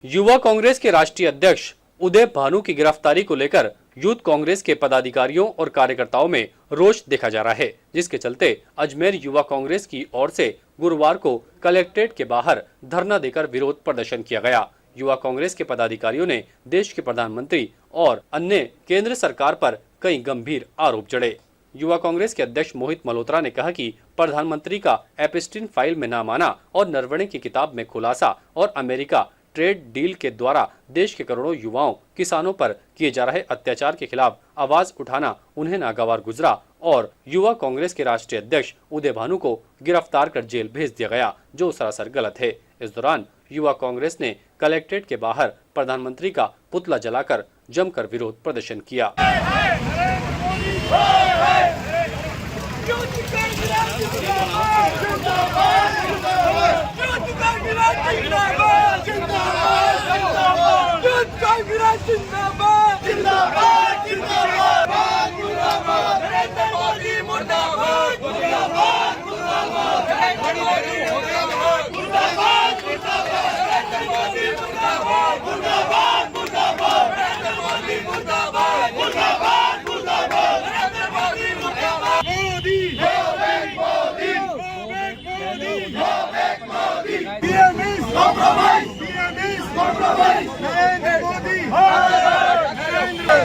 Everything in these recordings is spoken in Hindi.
युवा कांग्रेस के राष्ट्रीय अध्यक्ष उदय भानु की गिरफ्तारी को लेकर यूथ कांग्रेस के पदाधिकारियों और कार्यकर्ताओं में रोष देखा जा रहा है, जिसके चलते अजमेर युवा कांग्रेस की ओर से गुरुवार को कलेक्ट्रेट के बाहर धरना देकर विरोध प्रदर्शन किया गया। युवा कांग्रेस के पदाधिकारियों ने देश के प्रधानमंत्री और अन्य केंद्र सरकार पर कई गंभीर आरोप जड़े। युवा कांग्रेस के अध्यक्ष मोहित मल्होत्रा ने कहा कि प्रधानमंत्री का एपिस्टीन फाइल में नाम आना और नरवणे की किताब में खुलासा और अमेरिका ट्रेड डील के द्वारा देश के करोड़ों युवाओं किसानों पर किए जा रहे अत्याचार के खिलाफ आवाज उठाना उन्हें नागवार गुजरा और युवा कांग्रेस के राष्ट्रीय अध्यक्ष उदय भानु को गिरफ्तार कर जेल भेज दिया गया, जो सरासर गलत है। इस दौरान युवा कांग्रेस ने कलेक्ट्रेट के बाहर प्रधानमंत्री का पुतला जलाकर जमकर विरोध प्रदर्शन किया।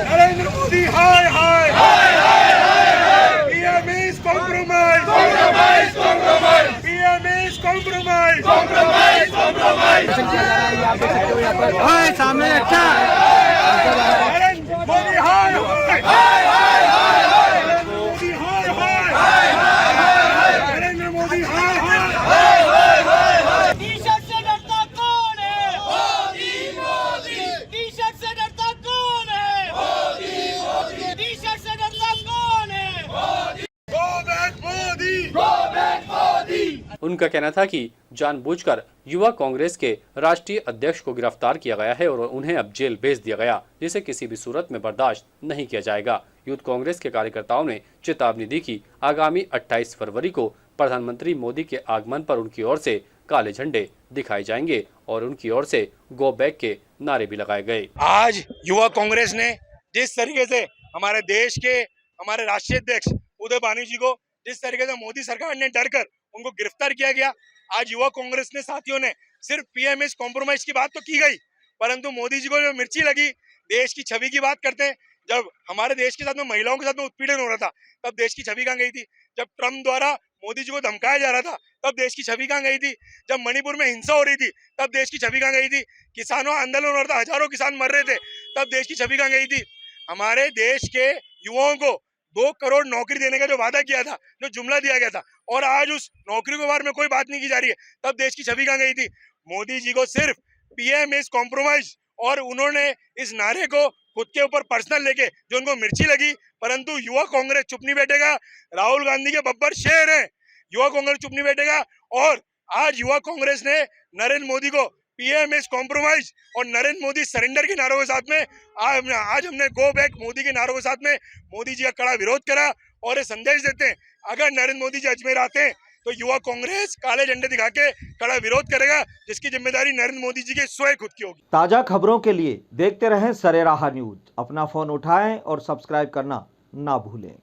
नरेंद्र मोदी हाय हाय PM is compromise, PM is compromise, हाय सामने अच्छा नरेंद्र मोदी हाय नरेंद्र मोदी हाय टी शर्ट से डरता कौन है? टी शर्ट से डरता कौन है? टी शर्ट से डरता कौन है? Go back Modi. उनका कहना था कि जानबूझकर युवा कांग्रेस के राष्ट्रीय अध्यक्ष को गिरफ्तार किया गया है और उन्हें अब जेल भेज दिया गया, जिसे किसी भी सूरत में बर्दाश्त नहीं किया जाएगा। यूथ कांग्रेस के कार्यकर्ताओं ने चेतावनी दी कि आगामी 28 फरवरी को प्रधानमंत्री मोदी के आगमन पर उनकी ओर से काले झंडे दिखाए जाएंगे और उनकी ओर से गो बैक के नारे भी लगाए गए। आज युवा कांग्रेस ने जिस तरीके से हमारे देश के हमारे राष्ट्रीय अध्यक्ष उदय भानु जी को जिस तरीके से मोदी सरकार ने डर कर उनको गिरफ्तार किया गया, आज युवा कांग्रेस ने साथियों ने सिर्फ PM इस कॉम्प्रोमाइज की बात तो की गई, परंतु मोदी जी को जो मिर्ची लगी, देश की छवि की बात करते हैं। जब हमारे देश के साथ में महिलाओं के साथ में उत्पीड़न हो रहा था, तब देश की छवि कहाँ गई थी? जब ट्रम्प द्वारा मोदी जी को धमकाया जा रहा था, तब देश की छवि कहाँ गई थी? जब मणिपुर में हिंसा हो रही थी, तब देश की छवि कहाँ गई थी? किसानों आंदोलन हो रहा था, हजारों किसान मर रहे थे, तब देश की छवि कहाँ गई थी? हमारे देश के युवाओं को 2 करोड़ नौकरी देने का जो वादा किया था, जो जुमला दिया गया था, और आज उस नौकरी के बारे में कोई बात नहीं की जा रही है, तब देश की छवि कहाँ गई थी? मोदी जी को सिर्फ PM इज कॉम्प्रोमाइज और उन्होंने इस नारे को खुद के ऊपर पर्सनल लेके जो उनको मिर्ची लगी, परंतु युवा कांग्रेस चुप नहीं बैठेगा। राहुल गांधी के बब्बर शेर हैं, युवा कांग्रेस चुप नहीं बैठेगा। और आज युवा कांग्रेस ने नरेंद्र मोदी को PM इज कॉम्प्रोमाइज और नरेंद्र मोदी सरेंडर के नारों के साथ में आज हमने गो बैक मोदी के नारों के साथ में मोदी जी का कड़ा विरोध करा और ये संदेश देते हैं, अगर नरेंद्र मोदी जी अजमेर आते हैं तो युवा कांग्रेस काले झंडे दिखा के कड़ा विरोध करेगा, जिसकी जिम्मेदारी नरेंद्र मोदी जी के स्वयं खुद की होगी। ताजा खबरों के लिए देखते रहें सरेराह न्यूज। अपना फोन उठाएं और सब्सक्राइब करना ना भूलें।